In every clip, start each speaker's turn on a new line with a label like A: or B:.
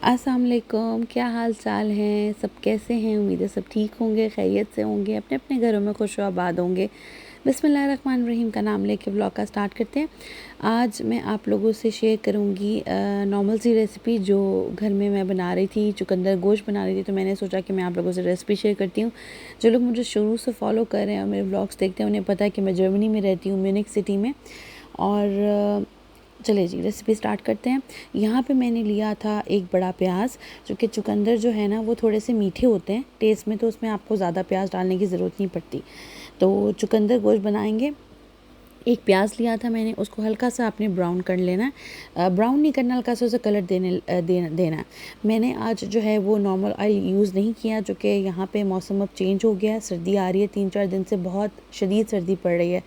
A: अस्सलाम वालेकुम, क्या हाल चाल हैं सब, कैसे हैं। उम्मीद है सब ठीक होंगे, खैरियत से होंगे, अपने अपने घरों में खुश व आबाद होंगे। बिस्मिल्लाहिर्रहमानिर्रहीम का नाम लेके व्लॉग का स्टार्ट करते हैं। आज मैं आप लोगों से शेयर करूंगी नॉर्मल सी रेसिपी जो घर में मैं बना रही थी, चुकंदर गोश्त बना रही थी। तो मैंने सोचा कि मैं आप लोगों से रेसिपी शेयर करती हूँ। जो लोग मुझे शुरू से फॉलो कर रहे हैं और मेरे व्लॉग्स देखते हैं उन्हें पता है कि मैं जर्मनी में रहती हूँ, म्यूनिख सिटी में। और चलिए जी रेसिपी स्टार्ट करते हैं। यहाँ पे मैंने लिया था एक बड़ा प्याज, जो कि चुकंदर जो है ना वो थोड़े से मीठे होते हैं टेस्ट में, तो उसमें आपको ज़्यादा प्याज डालने की ज़रूरत नहीं पड़ती। तो चुकंदर गोश्त बनाएंगे। एक प्याज लिया था मैंने, उसको हल्का सा आपने ब्राउन कर लेना है। ब्राउन नहीं करना, हल्का सा उसे कलर देना है। मैंने आज जो है वो नॉर्मल ऑयल यूज़ नहीं किया, जो कि यहाँ पे मौसम अब चेंज हो गया है, सर्दी आ रही है, 3-4 दिन से बहुत शदीद सर्दी पड़ रही है।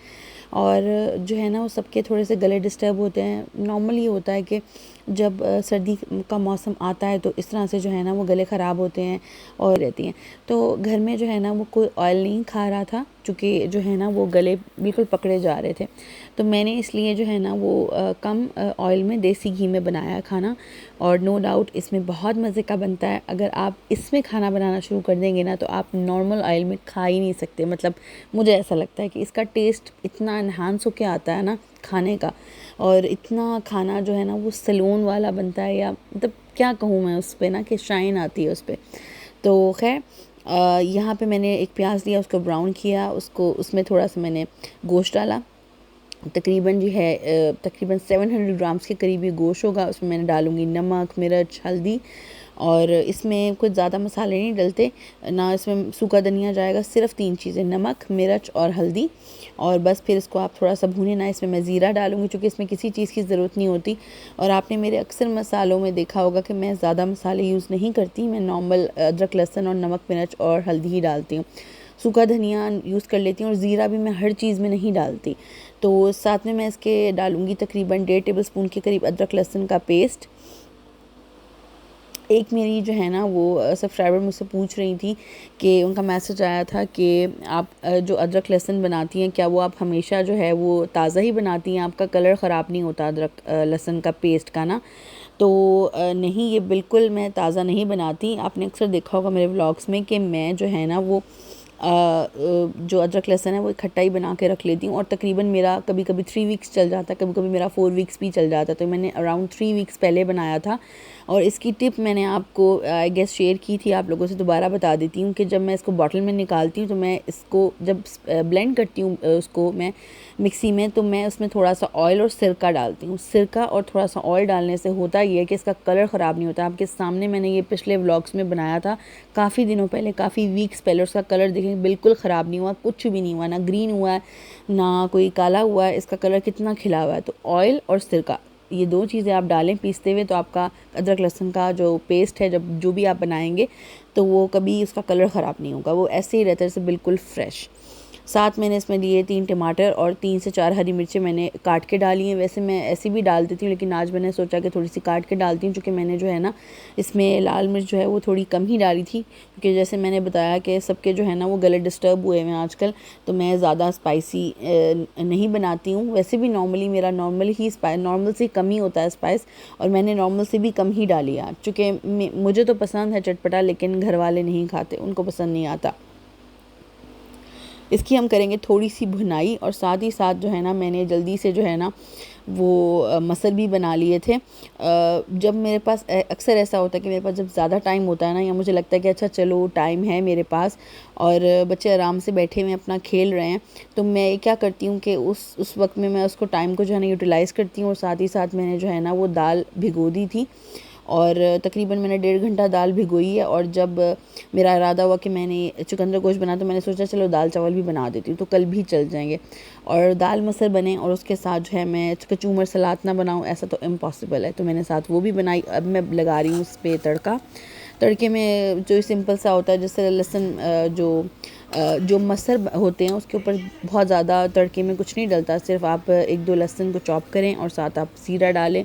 A: और जो है ना वो सबके थोड़े से गले डिस्टर्ब होते हैं। नॉर्मली ये होता है कि जब सर्दी का मौसम आता है तो इस तरह से जो है ना वो गले ख़राब होते हैं और रहती हैं। तो घर में जो है ना वो कोई ऑयल नहीं खा रहा था, चूँकि जो है ना वो गले बिल्कुल पकड़े जा रहे थे। तो मैंने इसलिए जो है ना वो कम ऑयल में देसी घी में बनाया खाना। और नो डाउट इसमें बहुत मज़े का बनता है। अगर आप इसमें खाना बनाना शुरू कर देंगे ना तो आप नॉर्मल ऑयल में खा ही नहीं सकते। मतलब मुझे ऐसा लगता है कि इसका टेस्ट इतना इन्हांस होके आता है ना खाने का, और इतना खाना जो है ना वो सैलून वाला बनता है, या मतलब क्या कहूँ मैं उस पर ना कि शाइन आती है उस पर। तो खैर यहाँ पे मैंने एक प्याज लिया, उसको ब्राउन किया, उसको उसमें थोड़ा सा मैंने गोश्त डाला। तकरीबन जो है तकरीबन 700 ग्राम्स के करीब ये गोश्त होगा। उसमें मैंने डालूँगी नमक, मिर्च, हल्दी। और इसमें कुछ ज़्यादा मसाले नहीं डलते ना, इसमें सूखा धनिया जाएगा, सिर्फ 3 चीज़ें, नमक, मिर्च और हल्दी। और बस फिर इसको आप थोड़ा सा भूने ना। इसमें मैं ज़ीरा डालूँगी क्योंकि इसमें किसी चीज़ की ज़रूरत नहीं होती। और आपने मेरे अक्सर मसालों में देखा होगा कि मैं ज़्यादा मसाले यूज़ नहीं करती, मैं नॉर्मल अदरक, लहसुन और नमक, मिर्च और हल्दी ही डालती हूँ। सूखा धनिया यूज़ कर लेती हूँ और ज़ीरा भी मैं हर चीज़ में नहीं डालती। तो साथ में मैं इसके डालूँगी तकरीबन 1.5 टेबल स्पून के करीब अदरक लहसुन का पेस्ट। एक मेरी जो है ना वो सब्सक्राइबर मुझसे पूछ रही थी कि उनका मैसेज आया था कि आप जो अदरक लहसुन बनाती हैं क्या वो आप हमेशा जो है वो ताज़ा ही बनाती हैं, आपका कलर ख़राब नहीं होता अदरक लहसुन का पेस्ट का ना। तो नहीं, ये बिल्कुल मैं ताज़ा नहीं बनाती। आपने अक्सर देखा होगा मेरे व्लॉग्स में कि मैं जो है ना वो जो अदरक लहसुन है वो इकट्ठा ही बना के रख लेती हूँ। और तकरीबन मेरा कभी कभी 3 वीक्स चल जाता है, कभी कभी मेरा 4 वीक्स भी चल जाता है। तो मैंने अराउंड 3 वीक्स पहले बनाया था। और इसकी टिप मैंने आपको आई गेस शेयर की थी, आप लोगों से दोबारा बता देती हूँ कि जब मैं इसको बॉटल में निकालती हूँ तो मैं इसको जब ब्लेंड करती हूँ उसको मैं मिक्सी में, तो मैं उसमें थोड़ा सा ऑयल और सिरका डालती हूँ। सिरका और थोड़ा सा ऑयल डालने से होता ये है कि इसका कलर ख़राब नहीं होता। आपके सामने मैंने ये पिछले व्लॉग्स में बनाया था काफ़ी दिनों पहले, काफ़ी वीक्स पहले। उसका कलर देखें बिल्कुल ख़राब नहीं हुआ, कुछ भी नहीं हुआ, ना ग्रीन हुआ है ना कोई काला हुआ है। इसका कलर कितना खिला हुआ है। तो ऑयल और सिरका ये 2 चीज़ें आप डालें पीसते हुए, तो आपका अदरक लहसुन का जो पेस्ट है जब जो भी आप बनाएंगे तो वो कभी उसका कलर ख़राब नहीं होगा, वो ऐसे ही रहता है जैसे बिल्कुल फ्रेश। साथ मैंने इसमें लिए 3 टमाटर और 3 से 4 हरी मिर्चें मैंने काट के डाली हैं। वैसे मैं ऐसी भी डाल देती हूँ, लेकिन आज मैंने सोचा कि थोड़ी सी काट के डालती हूँ, क्योंकि मैंने जो है ना इसमें लाल मिर्च जो है वो थोड़ी कम ही डाली थी, क्योंकि जैसे मैंने बताया कि सबके जो है ना वो गले डिस्टर्ब हुए हैं आजकल। तो मैं ज़्यादा स्पाइसी नहीं बनाती हूँ। वैसे भी नॉर्मली मेरा नॉर्मल से कम ही होता है स्पाइस, और मैंने नॉर्मल से भी कम ही डाली है, चूँकि मुझे तो पसंद है चटपटा, लेकिन घर वाले नहीं खाते, उनको पसंद नहीं आता। इसकी हम करेंगे थोड़ी सी भुनाई। और साथ ही साथ जो है ना मैंने जल्दी से जो है ना वो मसल भी बना लिए थे। जब मेरे पास अक्सर ऐसा होता है कि मेरे पास जब ज़्यादा टाइम होता है ना, या मुझे लगता है कि अच्छा चलो टाइम है मेरे पास और बच्चे आराम से बैठे हुए अपना खेल रहे हैं, तो मैं क्या करती हूँ कि उस वक्त में मैं उसको टाइम को जो है ना यूटिलाइज़ करती हूँ। और साथ ही साथ मैंने जो है ना वो दाल भिगो दी थी, और तकरीबन मैंने 1.5 घंटा दाल भिगोई है। और जब मेरा इरादा हुआ कि मैंने चुकंदर गोश्त बना, तो मैंने सोचा चलो दाल चावल भी बना देती हूँ, तो कल भी चल जाएंगे। और दाल मसर बने और उसके साथ जो है मैं कचूमर सलाद ना बनाऊँ, ऐसा तो इम्पॉसिबल है। तो मैंने साथ वो भी बनाई। अब मैं लगा रही हूँ उस पर तड़का। तड़के में जो सिंपल सा होता है, जैसे लहसुन जो मसर होते हैं उसके ऊपर बहुत ज़्यादा तड़के में कुछ नहीं डलता, सिर्फ आप 1-2 लहसुन को चॉप करें और साथ आप ज़ीरा डालें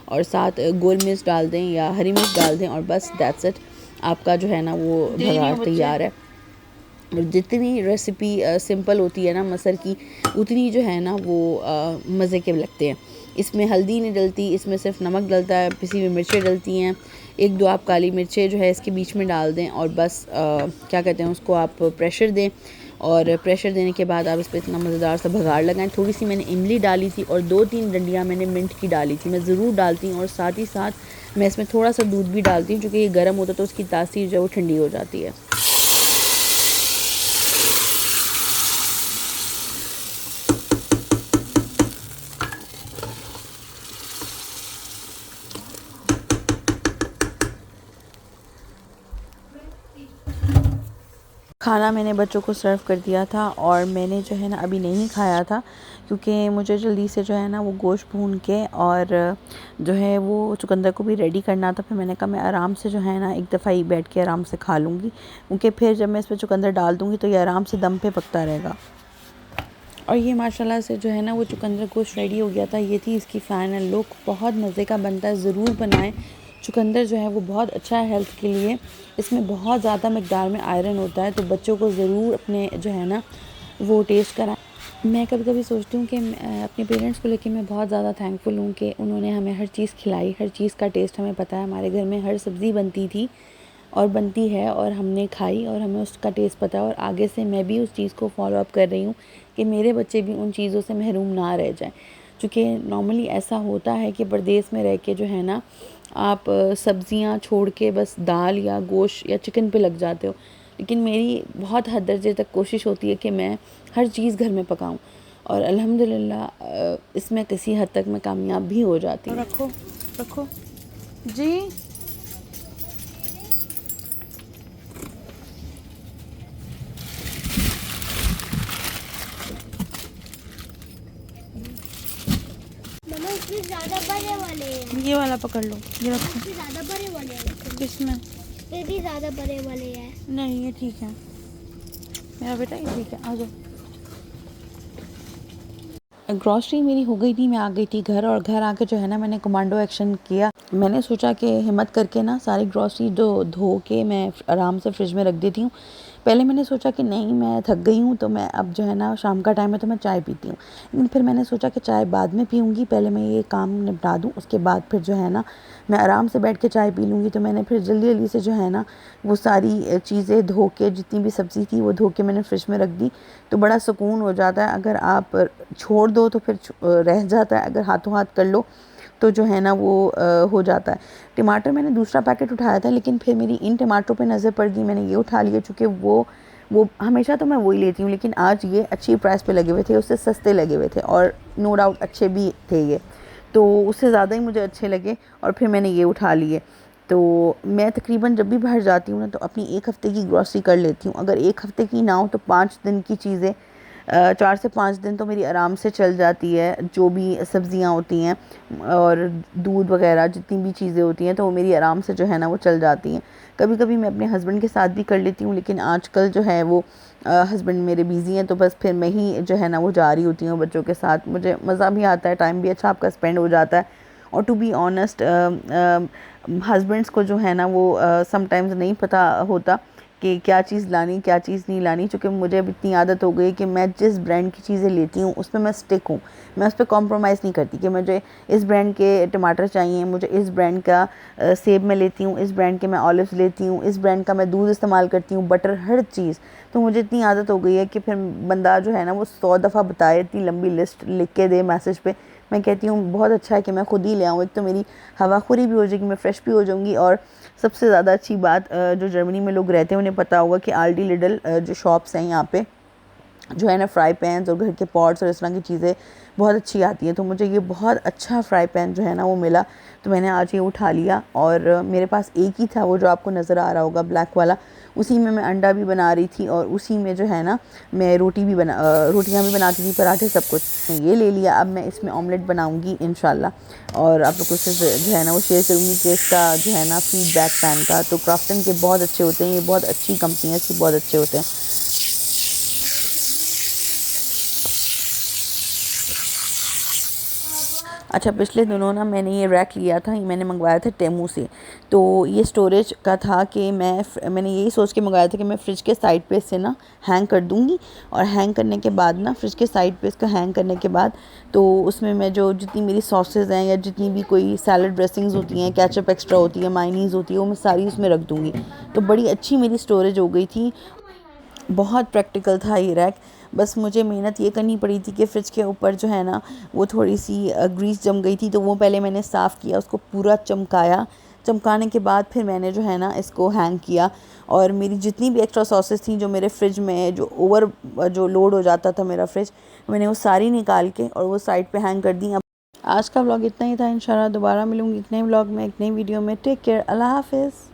A: और साथ गोल मिर्च डाल दें या हरी मिर्च डाल दें, और बस दैट्स इट, आपका जो है ना वो भगार तैयार है। और जितनी रेसिपी सिंपल होती है ना मसर की, उतनी जो है ना वो मज़े के लगते हैं। इसमें हल्दी नहीं डलती, इसमें सिर्फ नमक डलता है, पिसी हुई मिर्चें डलती हैं, एक दो आप काली मिर्चें जो है इसके बीच में डाल दें और बस क्या कहते हैं उसको आप प्रेशर दें। और प्रेशर देने के बाद आप इस पर इतना मज़ेदार सा भगाड़ लगाएं। थोड़ी सी मैंने इमली डाली थी और 2-3 डंडियाँ मैंने मिंट की डाली थी, मैं ज़रूर डालती हूँ। और साथ ही साथ मैं इसमें थोड़ा सा दूध भी डालती हूँ, क्योंकि ये गर्म होता है तो उसकी तासीर जो है वो ठंडी हो जाती है। खाना मैंने बच्चों को सर्व कर दिया था और मैंने जो है ना अभी नहीं खाया था, क्योंकि मुझे जल्दी से जो है ना वो गोश्त भून के और जो है वो चुकंदर को भी रेडी करना था। फिर मैंने कहा मैं आराम से जो है ना एक दफ़ा ही बैठ के आराम से खा लूँगी, क्योंकि फिर जब मैं इस पर चुकंदर डाल दूँगी तो ये आराम से दम पे पकता रहेगा। और ये माशाल्लाह से जो है ना वो चुकंदर गोश्त रेडी हो गया था। ये थी इसकी फ़ाइनल लुक। बहुत मज़े का बनता है, ज़रूर बनाएं। चुकंदर जो है वो बहुत अच्छा है हेल्थ के लिए, इसमें बहुत ज़्यादा मकदार में आयरन होता है, तो बच्चों को ज़रूर अपने जो है ना वो टेस्ट कराएं। मैं कभी कभी सोचती हूँ कि अपने पेरेंट्स को लेके मैं बहुत ज़्यादा थैंकफुल हूँ कि उन्होंने हमें हर चीज़ खिलाई, हर चीज़ का टेस्ट हमें पता है। हमारे घर में हर सब्ज़ी बनती थी और बनती है और हमने खाई और हमें उसका टेस्ट पता है। और आगे से मैं भी उस चीज़ को फॉलो अप कर रही हूँ कि मेरे बच्चे भी उन चीज़ों से महरूम ना रह जाएं। क्योंकि नॉर्मली ऐसा होता है कि परदेस में रह के जो है ना आप सब्ज़ियाँ छोड़ के बस दाल या गोश्त या चिकन पे लग जाते हो, लेकिन मेरी बहुत हद दर्जे तक कोशिश होती है कि मैं हर चीज़ घर में पकाऊं और अल्हम्दुलिल्लाह इसमें किसी हद तक मैं कामयाब भी हो जाती हूँ। रखो रखो जी।
B: मम्मा इसमें ज़्यादा बड़े वाले हैं।
A: ये वाला पकड़ लो, ये रखो।
B: इसमें ज़्यादा बड़े वाले हैं।
A: किसमें?
B: ये भी ज़्यादा बड़े वाले हैं।
A: नहीं ये ठीक है मेरा बेटा, ये ठीक है। आ जाओ। ग्रॉसरी मेरी हो गई थी, मैं आ गई थी घर और घर आके जो है ना मैंने कमांडो एक्शन किया। मैंने सोचा कि हिम्मत करके ना सारी ग्रॉसरी जो धो के मैं आराम से फ्रिज में रख देती हूँ। पहले मैंने सोचा कि नहीं मैं थक गई हूँ तो मैं अब जो है ना शाम का टाइम है तो मैं चाय पीती हूँ, लेकिन फिर मैंने सोचा कि चाय बाद में पीऊँगी, पहले मैं ये काम निपटा दूँ, उसके बाद फिर जो है ना मैं आराम से बैठ के चाय पी लूँगी। तो मैंने फिर जल्दी जल्दी से जो है ना वो सारी चीज़ें धो के, जितनी भी सब्ज़ी थी वो धो के मैंने फ्रिज में रख दी। तो बड़ा सुकून हो जाता है, अगर आप छोड़ दो तो फिर रह जाता है, अगर हाथों हाथ कर लो तो जो है ना वो हो जाता है। टमाटर मैंने दूसरा पैकेट उठाया था, लेकिन फिर मेरी इन टमाटरों पे नज़र पड़ गई, मैंने ये उठा लिया, चूँकि वो हमेशा तो मैं वही लेती हूँ, लेकिन आज ये अच्छी प्राइस पे लगे हुए थे, उससे सस्ते लगे हुए थे और नो डाउट अच्छे भी थे ये, तो उससे ज़्यादा ही मुझे अच्छे लगे और फिर मैंने ये उठा लिए। तो मैं तकरीबन जब भी बाहर जाती हूँ ना तो अपनी 1 हफ़्ते की ग्रॉसरी कर लेती हूँ। अगर 1 हफ़्ते की ना हो तो 5 दिन की चीज़ें 4 से 5 दिन तो मेरी आराम से चल जाती है। जो भी सब्ज़ियाँ होती हैं और दूध वगैरह जितनी भी चीज़ें होती हैं तो वो मेरी आराम से जो है ना वो चल जाती हैं। कभी कभी मैं अपने हस्बैंड के साथ भी कर लेती हूँ, लेकिन आजकल जो है वो हस्बैंड मेरे बिज़ी हैं, तो बस फिर मैं ही जो है ना वो जा रही होती हूँ बच्चों के साथ। मुझे मज़ा भी आता है, टाइम भी अच्छा आपका स्पेंड हो जाता है। और टू बी ऑनेस्ट हस्बैंड्स को जो है ना वो समटाइम्स नहीं पता होता कि क्या चीज़ लानी क्या चीज़ नहीं लानी, चूँकि मुझे अब इतनी आदत हो गई कि मैं जिस ब्रांड की चीज़ें लेती हूँ उस पर मैं स्टिक हूँ। मैं उस पर कॉम्प्रोमाइज़ नहीं करती कि मुझे इस ब्रांड के टमाटर चाहिए, मुझे इस ब्रांड का सेब मैं लेती हूँ, इस ब्रांड के मैं ऑलिव्स लेती हूँ, इस ब्रांड का मैं दूध इस्तेमाल करती हूँ, बटर, हर चीज़। तो मुझे इतनी आदत हो गई है कि फिर बंदा जो है ना वो 100 दफ़ा बताए, इतनी लंबी लिस्ट लिख के दे मैसेज पे, मैं कहती हूँ बहुत अच्छा है कि मैं खुद ही ले आऊँ। एक तो मेरी हवाखोरी भी हो जाएगी, मैं फ़्रेश भी हो जाऊँगी, और सबसे ज़्यादा अच्छी बात जो जर्मनी में लोग रहते हैं उन्हें पता होगा कि आल्डी लिडल जो शॉप्स हैं यहाँ पे जो है ना फ्राई पैन्स और घर के पॉट्स और इस तरह की चीज़ें बहुत अच्छी आती हैं। तो मुझे ये बहुत अच्छा फ्राई पैन जो है ना वो मिला, तो मैंने आज ये उठा लिया। और मेरे पास एक ही था वो जो आपको नज़र आ रहा होगा ब्लैक वाला, उसी में मैं अंडा भी बना रही थी और उसी में जो है ना मैं रोटियाँ भी बनाती थी, पराठे, सब कुछ। ये ले लिया, अब मैं इसमें ऑमलेट बनाऊँगी इंशाल्लाह और आप लोगों से जो है ना वो शेयर करूँगी कि इसका जो है ना फीडबैक पैन का। तो क्राफ्टन के बहुत अच्छे होते हैं, ये बहुत अच्छी कंपनी है, इसके बहुत अच्छे होते हैं। अच्छा, पिछले दिनों ना मैंने ये रैक लिया था, ये मैंने मंगवाया था टेमू से। तो ये स्टोरेज का था कि मैंने यही सोच के मंगाया था कि मैं फ़्रिज के साइड पे इसे ना हैंग कर दूँगी, और हैंग करने के बाद ना फ़्रिज के साइड पे इसको हैंग करने के बाद तो उसमें मैं जो जितनी मेरी सॉसेज़ हैं या जितनी भी कोई सैलड ड्रेसिंग्स होती हैं, केचप एक्स्ट्रा होती है, मायोनीज़ होती है, वो मैं सारी उसमें रख दूँगी। तो बड़ी अच्छी मेरी स्टोरेज हो गई थी। बहुत प्रैक्टिकल था ये रैक। बस मुझे मेहनत ये करनी पड़ी थी कि फ़्रिज के ऊपर जो है ना वो थोड़ी सी ग्रीस जम गई थी, तो वो पहले मैंने साफ़ किया, उसको पूरा चमकाया। चमकाने के बाद फिर मैंने जो है ना इसको हैंग किया, और मेरी जितनी भी एक्स्ट्रा सॉसेस थी जो मेरे फ्रिज में जो लोड हो जाता था मेरा फ्रिज, मैंने वो सारी निकाल के और वो साइड पे हैंग कर दी। अब आज का व्लॉग इतना ही था। इंशाल्लाह दोबारा मिलूँगी एक नए व्लॉग में, एक नई वीडियो में। टेक केयर, अल्लाह हाफ़िज़।